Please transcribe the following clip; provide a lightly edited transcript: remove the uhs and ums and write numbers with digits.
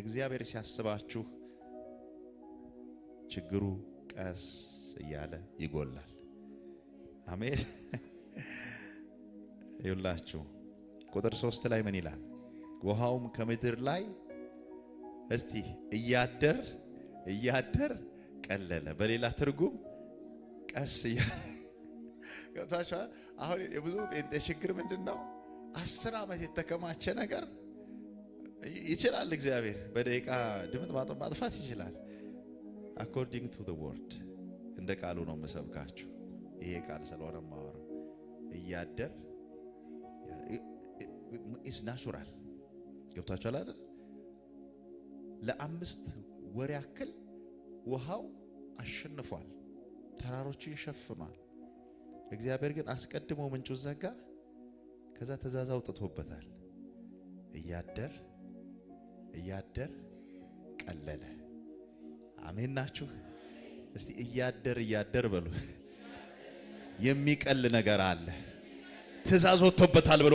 እግዚአብሔር ሲያስባችሁ ችግሩ ቀስ እያለ ይጎላል። አሜን። ይውላችሁ ቁጥር 3 ላይ ምን ይላል? ውሃውም ከምድር ላይ እስቲ እያደር ቀለለ። በሌላ ትርጉም ቀስ እያለ ገብታችኋል? አሁን የብዙ ጴንጤ ችግር ምንድነው? 10 ዓመት የተከማቸ ነገር ይችላል እግዚአብሔር በደቂቃ ድምጥ ማጥፋት ይችላል። according to the word እንደ ቃሉ ነው መሰብካችሁ። ይሄ ቃል ስለሆነ ማወራው እያደር is natural ገብታችኋል አይደል? ለ5 ወር ያክል ውሃው አሸንፏል፣ ተራሮችን ሸፍኗል። እግዚአብሔር ግን አስቀድሞ ምንጩን ዘጋ፣ ከዛ ትእዛዝ አውጥቶበታል። እያደር ቀለለ። አሜን ናችሁ? እስቲ እያደር በሉ። የሚቀል ነገር አለ፣ ትእዛዝ ወጥቶበታል በሉ።